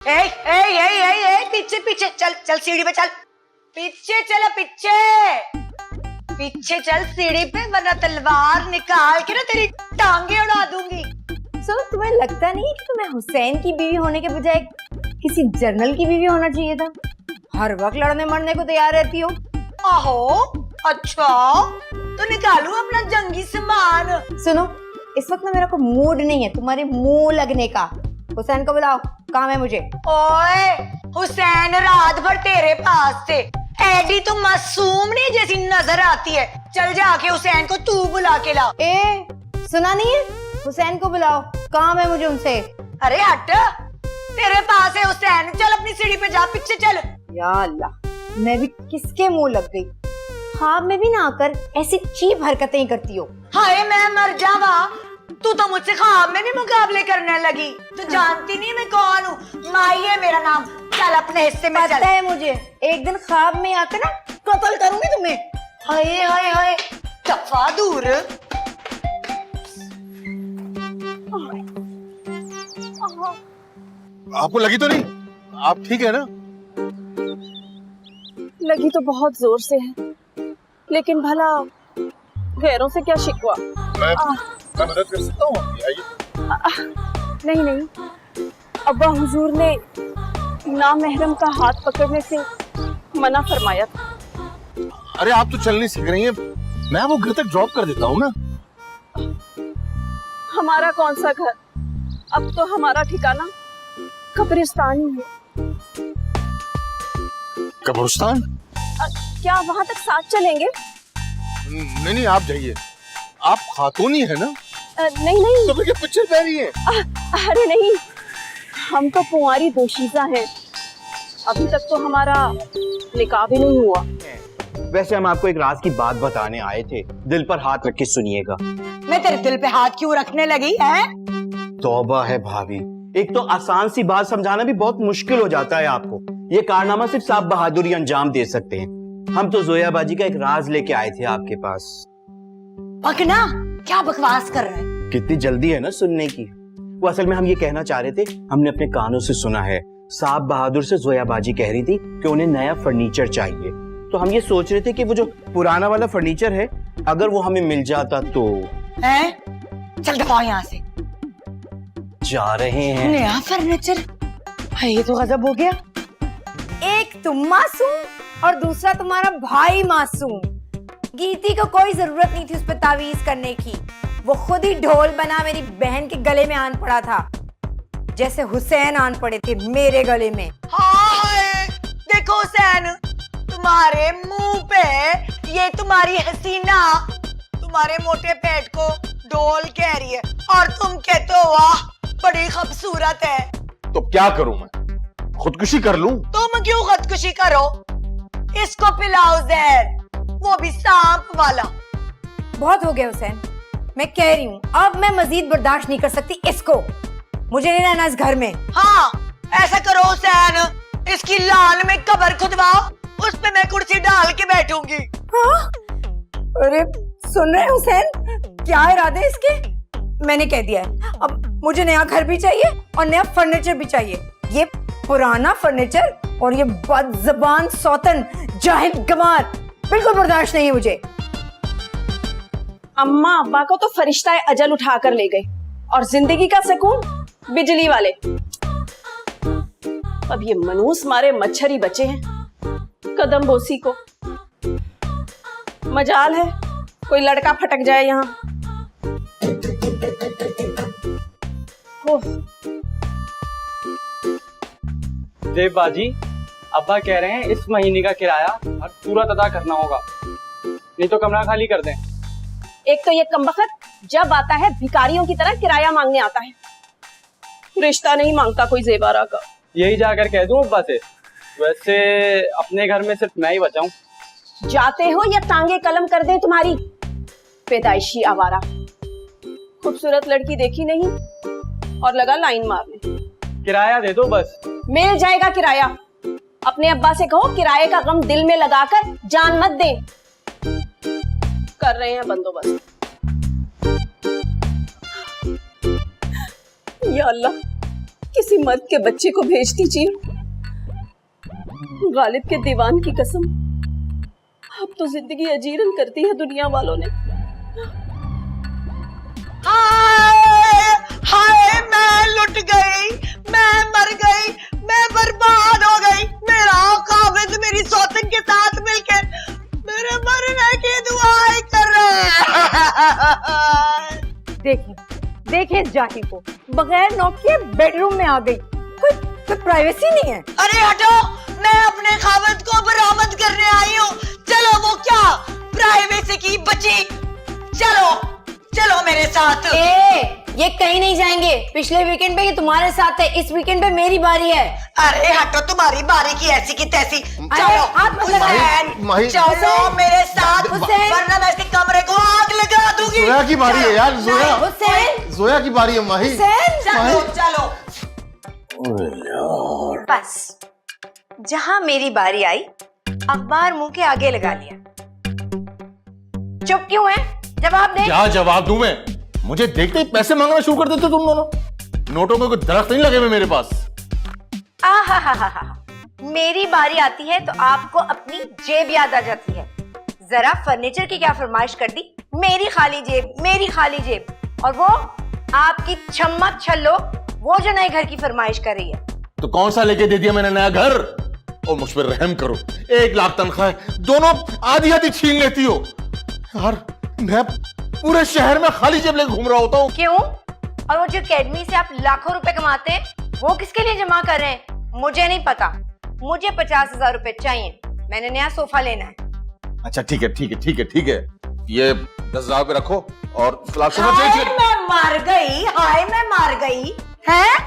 ए, ए, ए, ए, ए, पीछे पीछे चल चल सीढ़ी पे चल, पीछे चल पीछे चल सीढ़ी पे, वरना तलवार निकाल के ना तेरी टांगे उड़ा दूंगी। सुनो, तुम्हें लगता नहीं कि तुम्हें हुसैन की बीवी होने के बजाय किसी जनरल की बीवी होना चाहिए था? हर वक्त लड़ने मरने को तैयार रहती हो। आहो, अच्छा तो निकालू अपना जंगी सामान। सुनो, इस वक्त ना मेरा कोई मूड नहीं है तुम्हारे मुंह लगने का। हुसैन को बुलाओ, काम है मुझे। ओए, हुसैन रात भर तेरे पास थे, एडी तो मासूम नहीं जैसी नजर आती है। चल जाके हुसैन को तू बुला के ला। ए, सुना नहीं है? हुसैन को बुलाओ, काम है मुझे उनसे। अरे हट, तेरे पास है हुसैन, चल अपनी सीढ़ी पे जा, पीछे चल। या अल्लाह, मैं भी किसके मुंह लग गई। ख्वाब में भी ना आकर ऐसी चीप हरकतें करती हो। हाय मैं मर जावा, तू तो मुझसे ख्वाब में भी मुकाबले करने लगी। तू जानती नहीं मैं कौन हूँ, माई है मेरा नाम। चल अपने हिस्से में चल। पता है मुझे, एक दिन ख्वाब में आकर ना कत्ल करूंगी तुम्हें। हाय हाय हाय, दफा दूर। आपको लगी तो नहीं? आप ठीक है ना? लगी तो बहुत जोर से है, लेकिन भला गैरों से क्या शिकवा। मैं मदद कर सकता हूँ, आइए। नहीं नहीं, अब्बा हुजूर ने नामहरम का हाथ पकड़ने से मना फरमाया था। अरे आप तो चल नहीं सीख रही हैं, मैं वो घर तक ड्रॉप कर देता हूँ ना। हमारा कौन सा घर, अब तो हमारा ठिकाना कब्रिस्तान ही है। कब्रिस्तान? क्या वहाँ तक साथ चलेंगे? नहीं नहीं, आप जाइए। आप खातून ही है ना? नहीं नहीं। तो क्या पिक्चर पह रही है? अरे नहीं, हम तो कुंवारी दोशीज़ा हैं, अभी तक तो हमारा निकाह भी नहीं हुआ। वैसे हम आपको एक राज की बात बताने आए थे, दिल पर हाथ रख के सुनिएगा। मैं तेरे दिल पे हाथ क्यों रखने लगी है? तौबा है भाभी, एक तो आसान सी बात समझाना भी बहुत मुश्किल हो जाता है आपको। ये कारनामा सिर्फ साहब बहादुरी अंजाम दे सकते हैं। हम तो जोया बाजी का एक राज लेके आए थे आपके पास। पकना, क्या बकवास कर रहा है? कितनी जल्दी है ना सुनने की। वो असल में हम ये कहना चाह रहे थे, हमने अपने कानों से सुना है साहब बहादुर से जोया बाजी कह रही थी कि उन्हें नया फर्नीचर चाहिए। तो हम ये सोच रहे थे कि वो जो पुराना वाला फर्नीचर है, अगर वो हमें मिल जाता तो। हैं? चल दफा यहाँ से। जा रहे हैं। नया फर्नीचर? ये तो गजब हो गया। एक तुम मासूम और दूसरा तुम्हारा भाई मासूम। गीती को कोई जरूरत नहीं थी उस पर तावीज करने की, वो खुद ही ढोल बना मेरी बहन के गले में आन पड़ा था, जैसे हुसैन आन पड़े थे मेरे गले में। हाय, देखो हुसैन, तुम्हारे मुंह पे ये तुम्हारी हसीना तुम्हारे मोटे पेट को ढोल कह रही है और तुम कहते हो वाह बड़ी खूबसूरत है। तो क्या करूं मैं? खुदकुशी कर लूं? तुम क्यों खुदकुशी करो? इसको पिलाओ जहर, वो भी सांप वाला। बहुत हो गया हुसैन, मैं कह रही हूँ अब मैं मजीद बर्दाश्त नहीं कर सकती इसको। मुझे नहीं रहना इस घर में। हाँ, ऐसा करो हुसैन, इसकी लान में कब्र खुदवाओ, उस पे मैं कुर्सी डाल के बैठूंगी। हाँ? अरे सुन रहे हुसैन, क्या इरादे इसके? मैंने कह दिया है, अब मुझे नया घर भी चाहिए और नया फर्नीचर भी चाहिए। ये पुराना फर्नीचर और ये बदज़बान सौतन जाहिल गंवार बिल्कुल बर्दाश्त नहीं है मुझे। अम्मा अब्बा को तो फरिश्ता अजल उठा कर ले गए और जिंदगी का सुकून बिजली वाले। अब ये मनूस मारे मच्छर ही बचे हैं कदम बोसी को। मजाल है कोई लड़का फटक जाए यहाँ। देव बाजी, अब्बा कह रहे हैं इस महीने का किराया तुरंत अदा करना होगा, नहीं तो कमरा खाली कर दें। एक तो ये कमबख्त जब आता है भिखारियों की तरह किराया मांगने आता है, रिश्ता नहीं मांगता कोई जेबारा का। यही जाकर कह दूं अब्बा से। वैसे अपने घर में सिर्फ मैं ही बचा हूं। जाते हो या टांगे कलम कर दे तुम्हारी पैदाइशी आवारा। खूबसूरत लड़की देखी नहीं और लगा लाइन मारने। किराया दे दो बस। मिल जाएगा किराया। अपने अब्बा से कहो किराए का गम दिल में लगाकर जान मत दे। कर रहे हैं बंदोबस्त। या अल्लाह, किसी मर्द के बच्चे को भेज दीजिए। गालिब के दीवान की कसम, अब तो जिंदगी अजीरन कर दी है दुनिया वालों ने। हाय हाय, मैं लुट गई, मैं मर गई, मैं बर्बाद हो गई। मेरा काबिज मेरी सौतन के साथ मिलकर मेरे मरने की दुआएं कर रहा है। देखे इस जाहिल को, बगैर नॉक के बेडरूम में आ गई। कोई प्राइवेसी नहीं है। अरे हटो, मैं अपने खाविद को बरामद करने आई हूँ। चलो, वो क्या प्राइवेसी की बची। चलो चलो मेरे साथ। ये कहीं नहीं जाएंगे। पिछले वीकेंड पे ये तुम्हारे साथ है, इस वीकेंड पे मेरी बारी है। अरे हटो, तुम्हारी बारी की ऐसी की तैसी। चलो हाथ मत लगाओ। हुसैन, चलो मेरे साथ, हुसैन। वरना मैं इसके कमरे को आग लगा दूंगी। जोया की बारी है यार, जोया। हुसैन, जोया की बारी है माही। चलो चलो। बस जहां मेरी बारी आई, अखबार मुंह के आगे लगा लिया। चुप क्यों है? जवाब दे। क्या जवाब दूं मैं? मुझे देखते ही पैसे मांगना शुरू कर देते तुम दोनों। नोटों में कोई दरख्त नहीं लगे हुए मेरे पास। आहा, मेरी बारी आती है तो आपको अपनी जेब याद आ जाती है। जरा फर्नीचर की क्या फरमाइश कर दी? मेरी खाली जेब, मेरी खाली जेब। और वो आपकी छम्मा छल्लो, वो जो नए घर की फरमाइश कर रही है। तो कौन सा लेके दे दिया मैंने नया घर? और मुझ पर रहम करो, 1 लाख तनख्वाह है, दोनों आधी आधी छीन लेती हो यार। मैं पूरे शहर में खाली जेब लेके घूम रहा होता हूँ। क्यों? और वो जो एकेडमी से आप लाखों रुपए कमाते हैं, वो किसके लिए जमा कर रहे हैं? मुझे नहीं पता। मुझे 50,000 रुपए चाहिए। मैंने नया सोफा लेना है। अच्छा ठीक है, ये 10,000 पे रखो और फिलहाल सोफा हाय चाहिए। मैं मर गई, हाय मैं मर गई। हैं?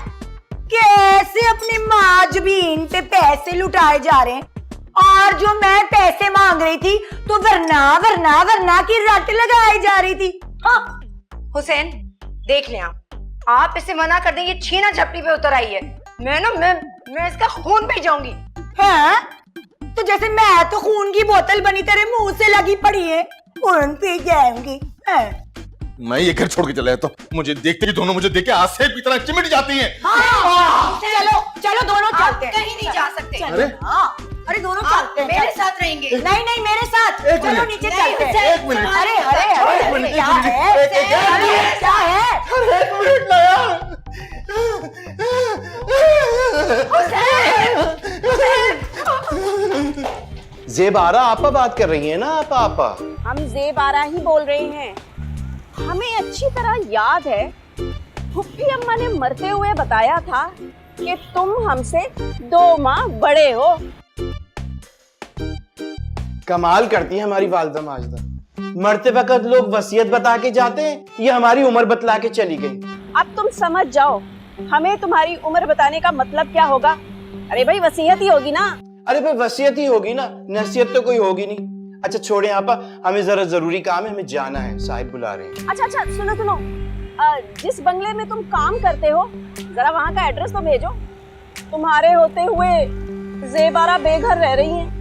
कैसे अपनी माजबीन पे पैसे लुटाए जा रहे हैं, और जो मैं पैसे मांग रही थी तो वरना की रट लगाई जा रही थी। हाँ हुसैन, देख लें आप इसे मना कर देंगे, छीना झपटी पे उतर आई है। मैं इसका खून पी जाऊंगी। हैं? तो जैसे मैं तो खून की बोतल बनी तेरे मुंह से लगी पड़ी है, खून पी जाऊंगी। मैं ये घर छोड़ के चला जाता हूँ। मुझे देखते ही दोनों मुझे देख के आसे की तरह चिमट जाती हैं। चलो दोनों चलते हैं। कहीं नहीं जा सकते। अरे अरे दोनों चलते हैं। मेरे साथ रहेंगे। नहीं मेरे साथ। एक चलो मिनट। नीचे चलते हैं। एक मिनट। अरे एक मिनट, क्या है? क्या है? अरे 1 मिनट ना यार। जेबारा आपा बात कर रही है ना? आपा हम जेबारा ही बोल रहे हैं। हमें अच्छी तरह याद है, फुफ्फी अम्मा ने मरते हुए बताया था कि तुम हमसे 2 माह बड़े हो। कमाल करती है हमारी वालिदा माजिदा। मरते वक्त लोग वसीयत बता के जाते हैं, ये हमारी उम्र बतला के चली गई। अब तुम समझ जाओ, हमें तुम्हारी उम्र बताने का मतलब क्या होगा। अरे भाई, वसीयत ही होगी ना। अरे भाई वसीयत ही होगी ना, नसीहत तो कोई होगी नहीं। अच्छा छोड़े आपा, हमें जरा जरूरी काम है, हमें जाना है, साहिब बुला रहे हैं। अच्छा सुनो, जिस बंगले में तुम काम करते हो, जरा वहाँ का एड्रेस तो भेजो। तुम्हारे होते हुए जेबारा बेघर रह रही है।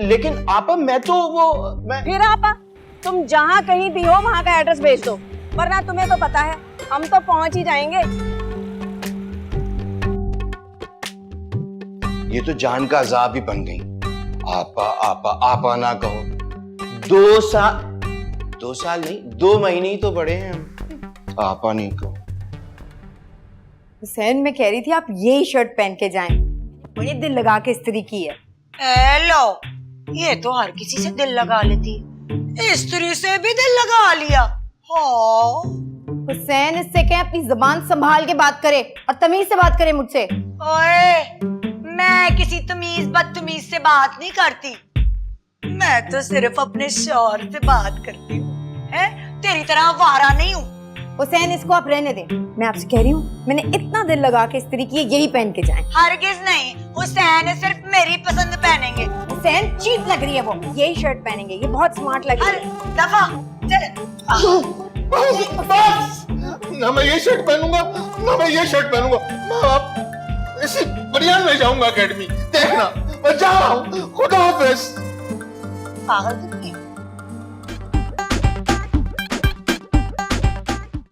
लेकिन आपा मैं फिर आपा, तुम जहाँ कहीं भी हो वहाँ का एड्रेस भेज दो, वरना तुम्हें तो पता है हम तो पहुँच ही जाएंगे। ये तो जान का अजाब ही बन गई। आपा ना कहो। 2 साल नहीं, 2 महीने ही तो बड़े हैं हम। आपा नहीं कहो। हुसैन, मैं कह रही थी आप यही शर्ट पहन के जाएं। बड़ी दिल लगा के इस्त्री की है। हेलो, ये तो हर किसी से दिल लगा लेती है, स्त्री से भी दिल लगा लिया। हुसैन, इससे क्या अपनी जबान संभाल के बात करे और तमीज से बात करे मुझसे। ओए, मैं किसी तमीज बदतमीज से बात नहीं करती, मैं तो सिर्फ अपने शौहर से बात करती हूँ। तेरी तरह आवारा नहीं हूँ। हुसैन, इसको आप रहने दें। मैं आपसे कह रही हूँ, मैंने इतना दिल लगा के इस्त्री की है, यही पहन के जाएं। हरगिज नहीं, हुसैन सिर्फ मेरी पसंद पहनेंगे। हुसैन, चीप लग रही है वो, यही शर्ट पहनेंगे, ये बहुत स्मार्ट लग रही अरे है। दफा बस, ना मैं ये शर्ट पहनूंगा, ना मैं ये शर्ट पहनूंगा। मैं आप इसी बनियान में जाऊंगा एकेडमी, देखना। मैं जा रहा हूँ, खुदा हाफिज। पागल